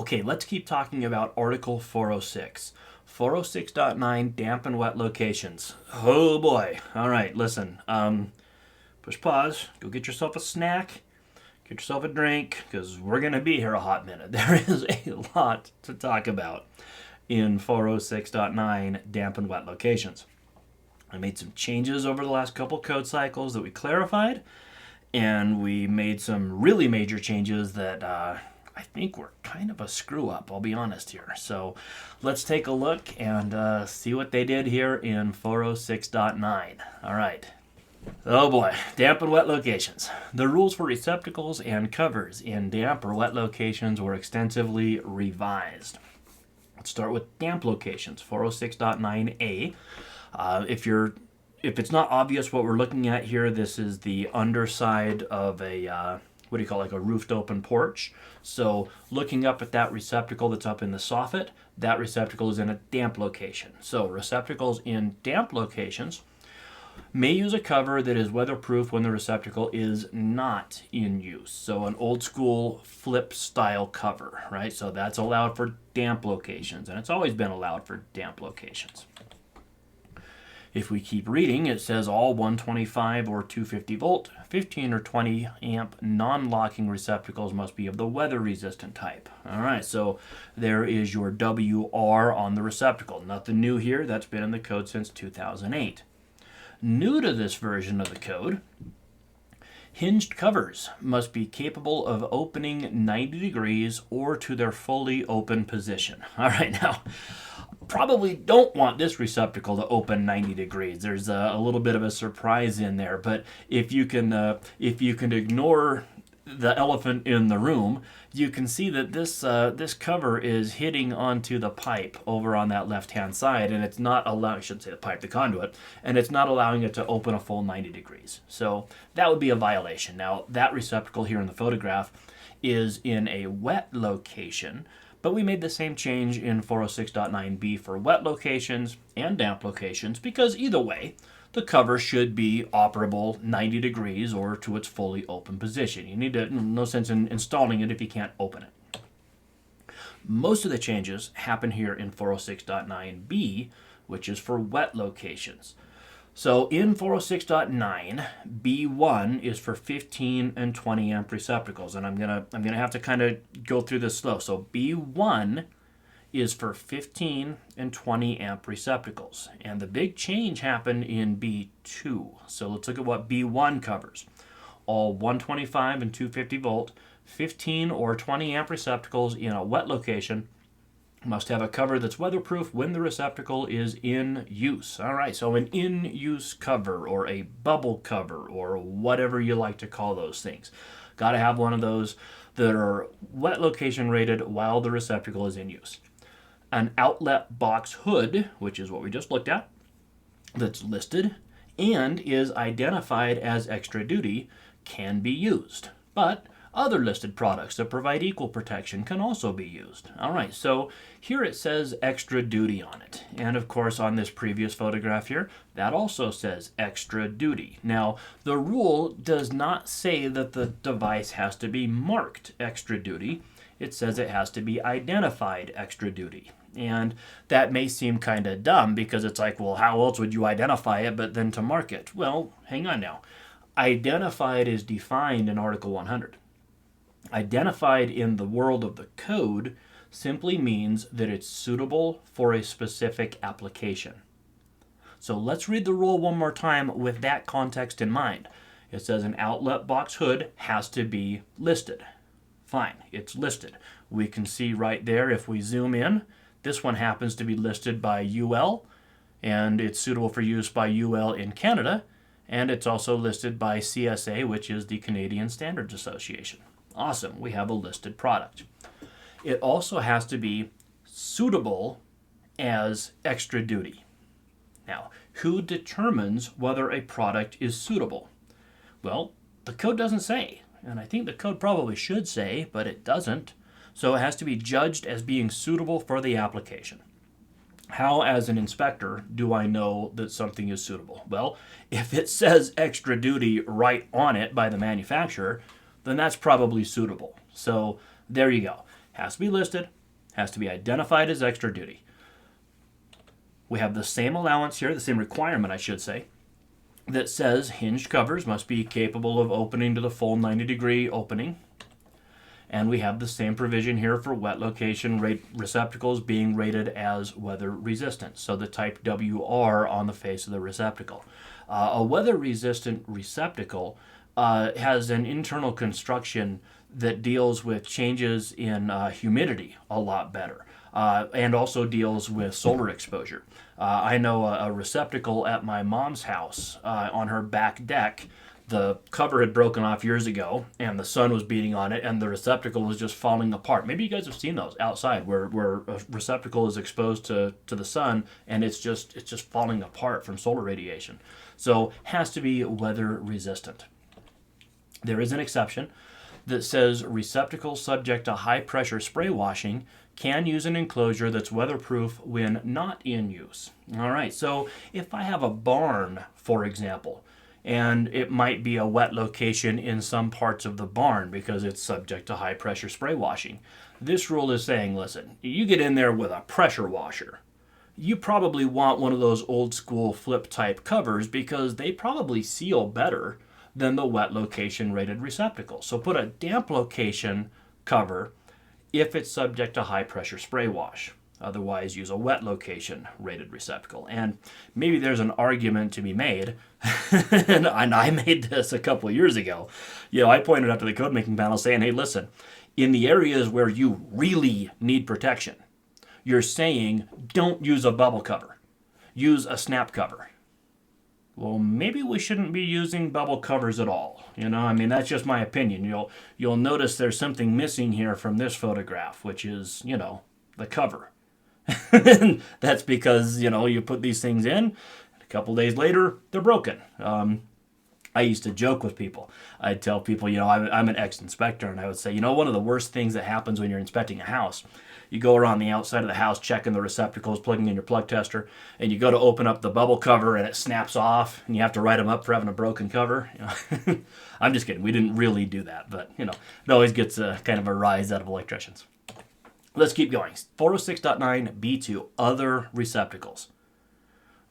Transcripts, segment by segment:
Okay, let's keep talking about Article 406. 406.9, damp and wet locations. Oh boy. All right, listen. Push pause, go get yourself a snack, get yourself a drink, because we're going to be here a hot minute. There is a lot to talk about in 406.9, damp and wet locations. I made some changes over the last couple code cycles that we clarified, and we made some really major changes that I think were kind of a screw up, I'll be honest here. So let's take a look and see what they did here in 406.9. All right. Oh boy, damp and wet locations. The rules for receptacles and covers in damp or wet locations were extensively revised. Let's start with damp locations, 406.9a. If it's not obvious what we're looking at here, this is the underside of a like a roofed open porch. So looking up at that receptacle that's up in the soffit, that receptacle is in a damp location. So receptacles in damp locations may use a cover that is weatherproof when the receptacle is not in use. So an old school flip style cover, right? So that's allowed for damp locations, and it's always been allowed for damp locations. If we keep reading, it says all 125 or 250 volt, 15 or 20 amp non-locking receptacles must be of the weather resistant type. All right, so there is your WR on the receptacle. Nothing new here. That's been in the code since 2008. New to this version of the code, hinged covers must be capable of opening 90 degrees or to their fully open position. All right, now, probably don't want this receptacle to open 90 degrees. There's a little bit of a surprise in there, but if you can ignore the elephant in the room, you can see that this cover is hitting onto the pipe over on that left-hand side, and it's not allowing, I shouldn't say the pipe, the conduit, and it's not allowing it to open a full 90 degrees. So that would be a violation. Now, that receptacle here in the photograph is in a wet location, but we made the same change in 406.9b for wet locations and damp locations, because either way, the cover should be operable 90 degrees or to its fully open position. You need to, no sense in installing it if you can't open it. Most of the changes happen here in 406.9b, which is for wet locations. So in 406.9, B1 is for 15 and 20 amp receptacles, and I'm gonna have to kind of go through this slow. So B1 is for 15 and 20 amp receptacles, and the big change happened in B2. So let's look at what B1 covers. All 125 and 250 volt, 15 or 20 amp receptacles in a wet location must have a cover that's weatherproof when the receptacle is in use. All right, so an in-use cover or a bubble cover or whatever you like to call those things. Got to have one of those that are wet location rated while the receptacle is in use. An outlet box hood, which is what we just looked at, that's listed and is identified as extra duty, can be used. But other listed products that provide equal protection can also be used. All right, so here it says extra duty on it. And of course, on this previous photograph here, that also says extra duty. Now, the rule does not say that the device has to be marked extra duty. It says it has to be identified extra duty. And that may seem kind of dumb because it's like, well, how else would you identify it but then to mark it? Well, hang on now. Identified is defined in Article 100. Identified in the world of the code simply means that it's suitable for a specific application. So let's read the rule one more time with that context in mind. It says an outlet box hood has to be listed. Fine, it's listed. We can see right there if we zoom in, this one happens to be listed by UL, and it's suitable for use by UL in Canada, and it's also listed by CSA, which is the Canadian Standards Association. Awesome, we have a listed product. It also has to be suitable as extra duty. Now, who determines whether a product is suitable? Well, the code doesn't say, and I think the code probably should say, but it doesn't. So it has to be judged as being suitable for the application. How, as an inspector, do I know that something is suitable? Well, if it says extra duty right on it by the manufacturer, then that's probably suitable. So there you go. Has to be listed, has to be identified as extra duty. We have the same allowance here, the same requirement, I should say, that says hinged covers must be capable of opening to the full 90-degree opening. And we have the same provision here for wet location receptacles being rated as weather resistant. So the type WR on the face of the receptacle. A weather resistant receptacle has an internal construction that deals with changes in humidity a lot better. And also deals with solar exposure. I know a receptacle at my mom's house on her back deck. The cover had broken off years ago, and the sun was beating on it, and the receptacle was just falling apart. Maybe you guys have seen those outside, where a receptacle is exposed to the sun, and it's just falling apart from solar radiation. So has to be weather resistant. There is an exception that says receptacles subject to high pressure spray washing can use an enclosure that's weatherproof when not in use. All right, so if I have a barn, for example, and it might be a wet location in some parts of the barn because it's subject to high pressure spray washing. This rule is saying, listen, you get in there with a pressure washer. You probably want one of those old school flip type covers because they probably seal better than the wet location rated receptacle. So put a damp location cover if it's subject to high pressure spray wash. Otherwise, use a wet location rated receptacle. And maybe there's an argument to be made, and I made this a couple of years ago. I pointed out to the code making panel saying, hey, listen, in the areas where you really need protection, you're saying don't use a bubble cover. Use a snap cover. Well, maybe we shouldn't be using bubble covers at all. That's just my opinion. You'll notice there's something missing here from this photograph, which is, the cover. That's because, you put these things in, and a couple days later, they're broken. I used to joke with people. I'd tell people, I'm an ex-inspector, and I would say, one of the worst things that happens when you're inspecting a house, you go around the outside of the house checking the receptacles, plugging in your plug tester, and you go to open up the bubble cover and it snaps off, and you have to write them up for having a broken cover. I'm just kidding. We didn't really do that, but, it always gets kind of a rise out of electricians. Let's keep going. 406.9B2, other receptacles.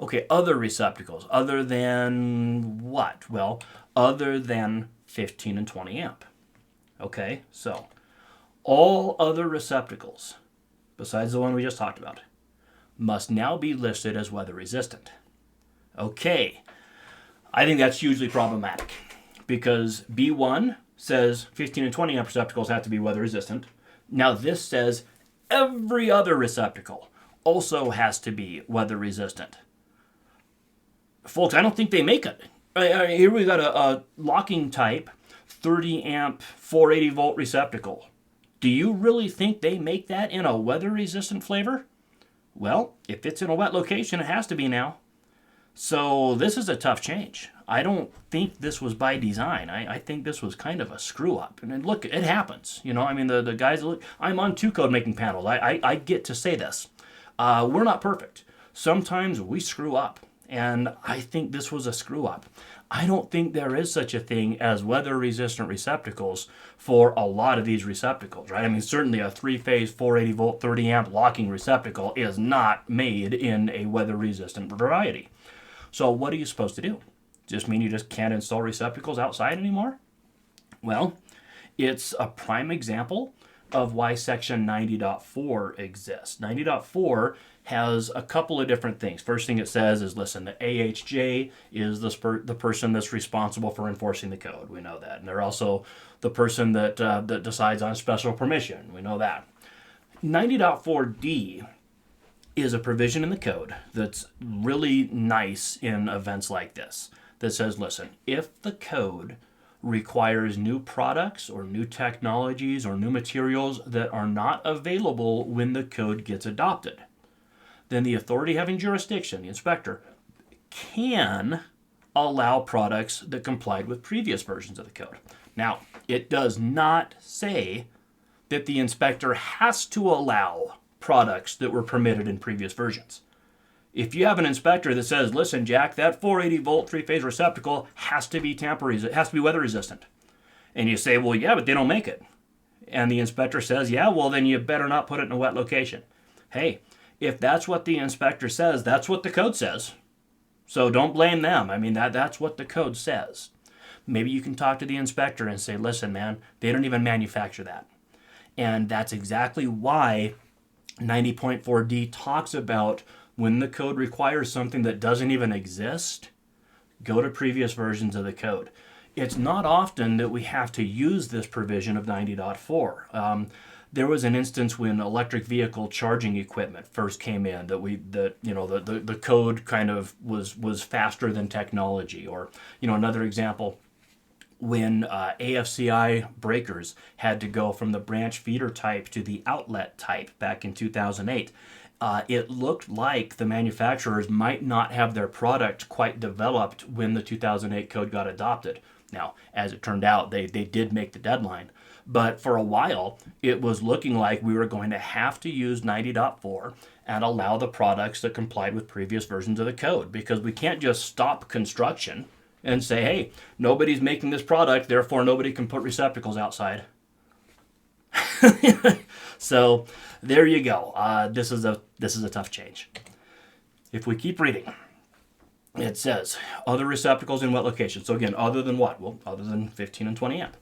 Okay, other receptacles. Other than what? Well, other than 15 and 20 amp. Okay, so all other receptacles, besides the one we just talked about, must now be listed as weather resistant. Okay, I think that's hugely problematic because B1 says 15 and 20 amp receptacles have to be weather resistant. Now this says every other receptacle also has to be weather resistant. Folks, I don't think they make it. Here we got a locking type 30 amp 480 volt receptacle. Do you really think they make that in a weather resistant flavor? Well, if it's in a wet location, it has to be now. So this is a tough change. I don't think this was by design. I think this was kind of a screw up. And look, it happens. The guys, look, I'm on 2 code making panels. I get to say this. We're not perfect. Sometimes we screw up. And I think this was a screw up. I don't think there is such a thing as weather resistant receptacles for a lot of these receptacles, right? Certainly a 3-phase 480 volt 30 amp locking receptacle is not made in a weather resistant variety. So what are you supposed to do? Just mean you just can't install receptacles outside anymore? Well, it's a prime example of why section 90.4 exists. 90.4 has a couple of different things. First thing it says is, listen, the AHJ is the person that's responsible for enforcing the code. We know that. And they're also the person that decides on special permission. We know that. 90.4D is a provision in the code that's really nice in events like this that says, listen, if the code requires new products or new technologies or new materials that are not available when the code gets adopted, then the authority having jurisdiction, the inspector, can allow products that complied with previous versions of the code. Now, it does not say that the inspector has to allow products that were permitted in previous versions. If you have an inspector that says, listen, Jack, that 480 volt 3-phase receptacle has to be weather resistant. And you say, well, yeah, but they don't make it. And the inspector says, yeah, well, then you better not put it in a wet location. Hey, if that's what the inspector says, that's what the code says. So don't blame them. I mean, that's what the code says. Maybe you can talk to the inspector and say, listen, man, they don't even manufacture that. And that's exactly why 90.4D talks about when the code requires something that doesn't even exist, go to previous versions of the code. It's not often that we have to use this provision of 90.4. There was an instance when electric vehicle charging equipment first came in the code kind of was faster than technology. Or another example, when AFCI breakers had to go from the branch feeder type to the outlet type back in 2008. It looked like the manufacturers might not have their product quite developed when the 2008 code got adopted. Now, as it turned out, they did make the deadline. But for a while, it was looking like we were going to have to use 90.4 and allow the products that complied with previous versions of the code, because we can't just stop construction and say, hey, nobody's making this product, therefore nobody can put receptacles outside. So there you go. This is a tough change. If we keep reading, it says other receptacles in wet locations. So again, other than what? Well, other than 15 and 20 amp.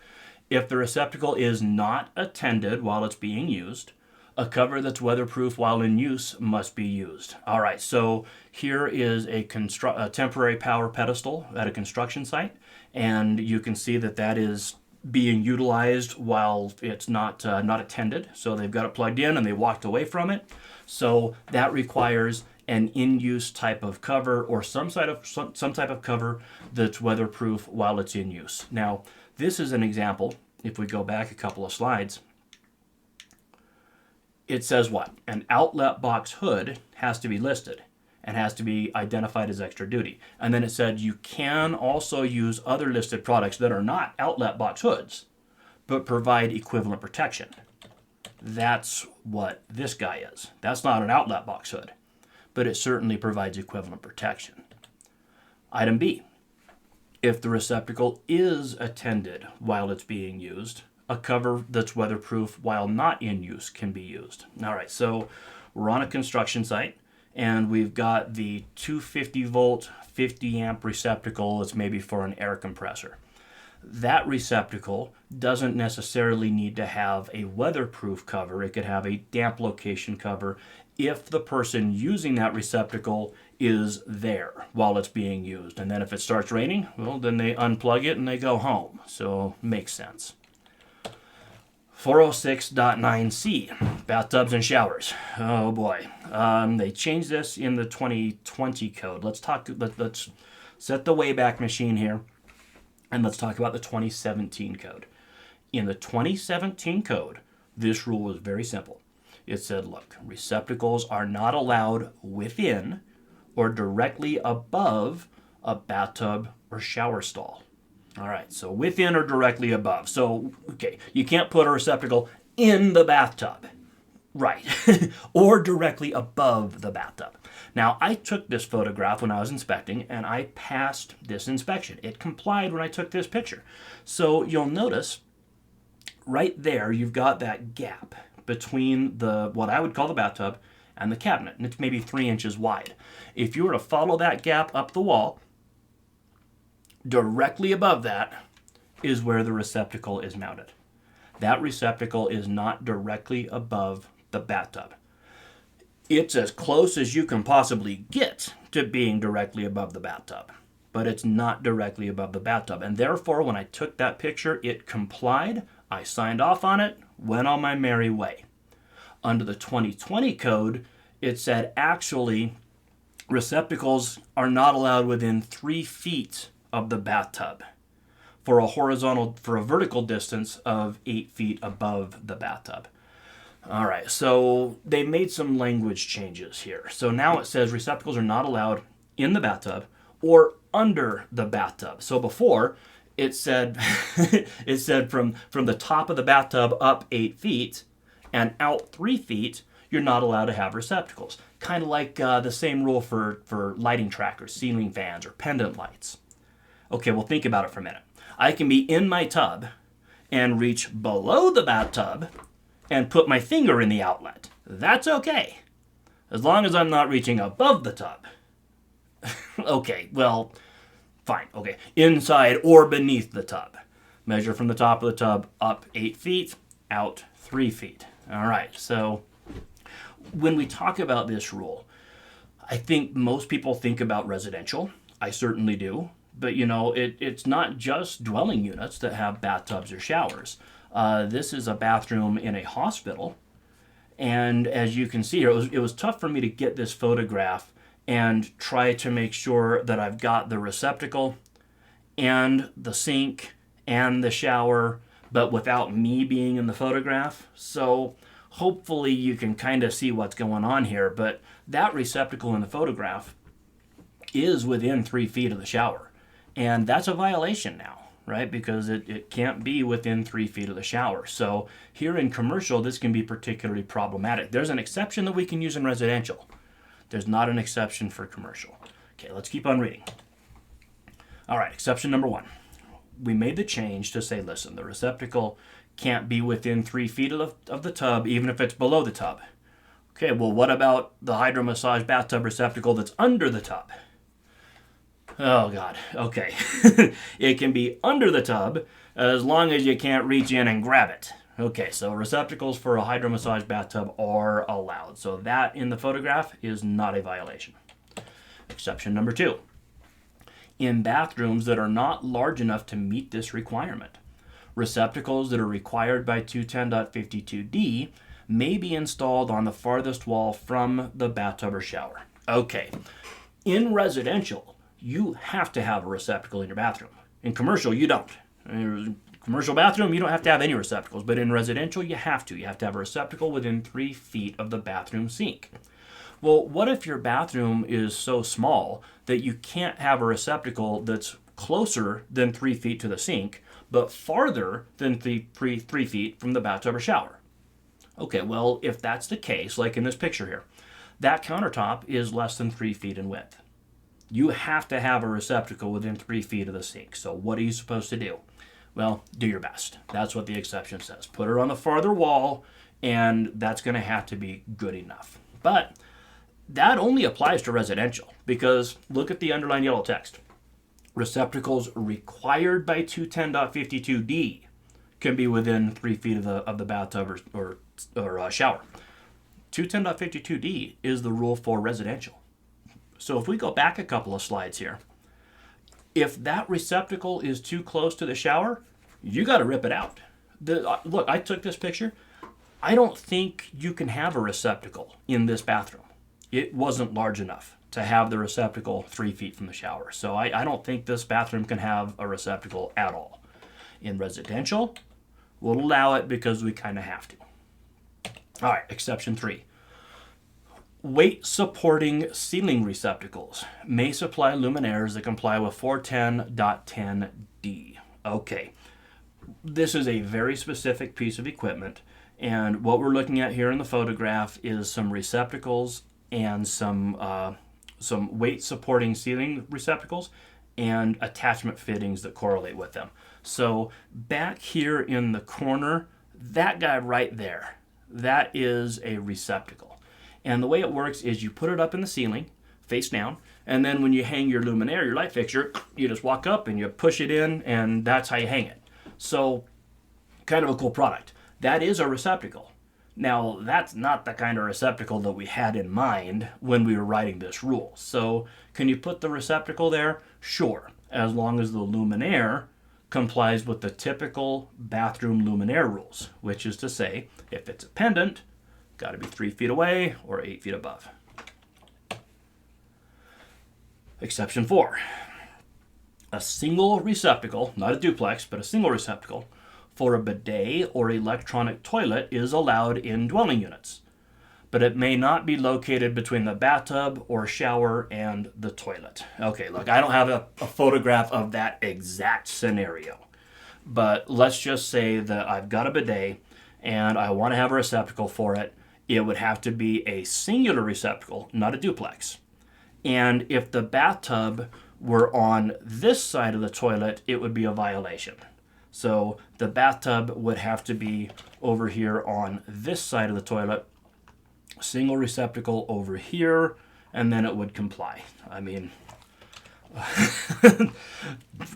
If the receptacle is not attended while it's being used, a cover that's weatherproof while in use must be used. All right, so here is a temporary power pedestal at a construction site, and you can see that is being utilized while it's not attended. So they've got it plugged in and they walked away from it. So that requires an in-use type of cover, or some type of cover that's weatherproof while it's in use. Now, this is an example. If we go back a couple of slides, it says what? An outlet box hood has to be listed and has to be identified as extra duty. And then it said you can also use other listed products that are not outlet box hoods, but provide equivalent protection. That's what this guy is. That's not an outlet box hood, but it certainly provides equivalent protection. Item B, if the receptacle is attended while it's being used, a cover that's weatherproof while not in use can be used. All right, so we're on a construction site, and we've got the 250 volt, 50 amp receptacle that's maybe for an air compressor. That receptacle doesn't necessarily need to have a weatherproof cover. It could have a damp location cover if the person using that receptacle is there while it's being used. And then if it starts raining, well, then they unplug it and they go home. So makes sense. 406.9c, bathtubs and showers. Oh boy. They changed this in the 2020 code. Let's set the Wayback Machine here, and let's talk about the 2017 code. In the 2017 code, this rule was very simple. It said, look, receptacles are not allowed within or directly above a bathtub or shower stall. All right, so within or directly above. So, okay, you can't put a receptacle in the bathtub, right, or directly above the bathtub. Now, I took this photograph when I was inspecting, and I passed this inspection. It complied when I took this picture. So you'll notice right there, you've got that gap between what I would call the bathtub and the cabinet, and it's maybe 3 inches wide. If you were to follow that gap up the wall, directly above that is where the receptacle is mounted. That receptacle is not directly above the bathtub. It's as close as you can possibly get to being directly above the bathtub, but it's not directly above the bathtub. And therefore, when I took that picture, it complied. I signed off on it, went on my merry way. Under the 2020 code, it said actually receptacles are not allowed within 3 feet of the bathtub for a vertical distance of 8 feet above the bathtub. All right, so they made some language changes here. So now it says receptacles are not allowed in the bathtub or under the bathtub. So before it said it said from the top of the bathtub up 8 feet and out 3 feet, you're not allowed to have receptacles. Kind of like the same rule for lighting trackers, ceiling fans, or pendant lights. Okay, well, think about it for a minute. I can be in my tub and reach below the bathtub and put my finger in the outlet. That's okay, as long as I'm not reaching above the tub. Okay, well, fine, okay. Inside or beneath the tub. Measure from the top of the tub up 8 feet, out 3 feet. All right, so when we talk about this rule, I think most people think about residential. I certainly do. But, you know, it's not just dwelling units that have bathtubs or showers. This is a bathroom in a hospital. And as you can see here, it was tough for me to get this photograph and try to make sure that I've got the receptacle and the sink and the shower, but without me being in the photograph. So hopefully you can kind of see what's going on here. But that receptacle in the photograph is within 3 feet of the shower. And that's a violation now, right? Because it can't be within 3 feet of the shower. So here in commercial, this can be particularly problematic. There's an exception that we can use in residential. There's not an exception for commercial. Okay, let's keep on reading. All right, exception number 1. We made the change to say, listen, the receptacle can't be within 3 feet of the tub, even if it's below the tub. Okay, well, what about the hydro-massage bathtub receptacle that's under the tub? Oh, God. Okay. It can be under the tub as long as you can't reach in and grab it. Okay, so receptacles for a hydro-massage bathtub are allowed. So that in the photograph is not a violation. Exception number 2. In bathrooms that are not large enough to meet this requirement, receptacles that are required by 210.52d may be installed on the farthest wall from the bathtub or shower. Okay, in residential, you have to have a receptacle in your bathroom. In commercial, you don't. In commercial bathroom, you don't have to have any receptacles, but in residential, you have to. You have to have a receptacle within 3 feet of the bathroom sink. Well, what if your bathroom is so small that you can't have a receptacle that's closer than 3 feet to the sink, but farther than 3 feet from the bathtub or shower? Okay, well, if that's the case, like in this picture here, that countertop is less than 3 feet in width. You have to have a receptacle within 3 feet of the sink. So what are you supposed to do? Well, do your best. That's what the exception says. Put her on the farther wall, and that's going to have to be good enough. But that only applies to residential, because look at the underlined yellow text. Receptacles required by 210.52d can be within 3 feet of the bathtub or shower. 210.52d is the rule for residential. So if we go back a couple of slides here, if that receptacle is too close to the shower, you got to rip it out. Look, I took this picture. I don't think you can have a receptacle in this bathroom. It wasn't large enough to have the receptacle 3 feet from the shower. So I don't think this bathroom can have a receptacle at all. In residential, we'll allow it because we kind of have to. All right, exception 3. Weight-supporting ceiling receptacles may supply luminaires that comply with 410.10d. Okay, this is a very specific piece of equipment, and what we're looking at here in the photograph is some receptacles and some weight-supporting ceiling receptacles and attachment fittings that correlate with them. So back here in the corner, that guy right there, that is a receptacle. And the way it works is you put it up in the ceiling, face down, and then when you hang your luminaire, your light fixture, you just walk up and you push it in, and that's how you hang it. So, kind of a cool product. That is a receptacle. Now, that's not the kind of receptacle that we had in mind when we were writing this rule. So, can you put the receptacle there? Sure, as long as the luminaire complies with the typical bathroom luminaire rules, which is to say, if it's a pendant, got to be 3 feet away or 8 feet above. Exception 4. A single receptacle, not a duplex, but a single receptacle, for a bidet or electronic toilet is allowed in dwelling units, but it may not be located between the bathtub or shower and the toilet. Okay, look, I don't have a photograph of that exact scenario, but let's just say that I've got a bidet and I want to have a receptacle for it. It would have to be a singular receptacle, not a duplex. And if the bathtub were on this side of the toilet, it would be a violation. So the bathtub would have to be over here on this side of the toilet, single receptacle over here, and then it would comply. I mean,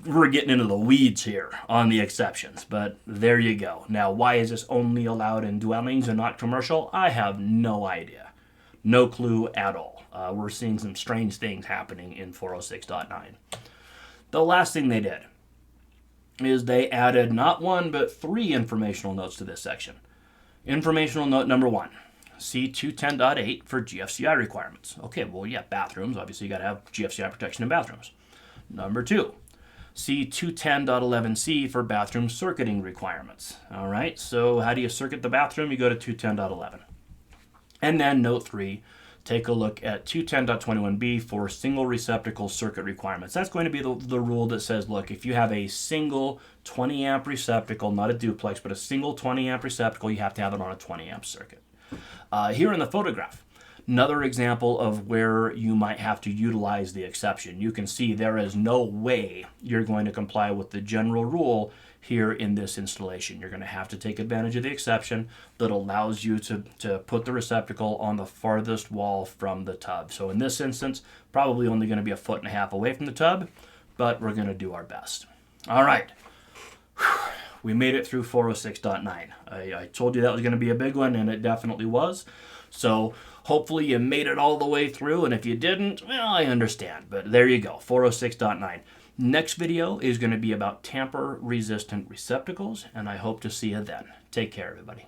we're getting into the weeds here on the exceptions, but there you go. Now, why is this only allowed in dwellings and not commercial? I have no idea. No clue at all. We're seeing some strange things happening in 406.9. The last thing they did is they added not one, but 3 informational notes to this section. Informational note number 1, C210.8 for GFCI requirements. Okay, well, yeah, bathrooms. Obviously, you got to have GFCI protection in bathrooms. Number 2, C210.11c for bathroom circuiting requirements. All right, so how do you circuit the bathroom? You go to 210.11. And then note 3, take a look at 210.21b for single receptacle circuit requirements. That's going to be the rule that says, look, if you have a single 20 amp receptacle, not a duplex, but a single 20 amp receptacle, you have to have it on a 20 amp circuit. Here in the photograph, another example of where you might have to utilize the exception. You can see there is no way you're going to comply with the general rule here in this installation. You're going to have to take advantage of the exception that allows you to put the receptacle on the farthest wall from the tub. So in this instance, probably only going to be 1.5 feet away from the tub, but we're going to do our best. All right. We made it through 406.9. I told you that was going to be a big one, and it definitely was. So hopefully you made it all the way through, and if you didn't, well, I understand. But there you go, 406.9. Next video is going to be about tamper-resistant receptacles, and I hope to see you then. Take care, everybody.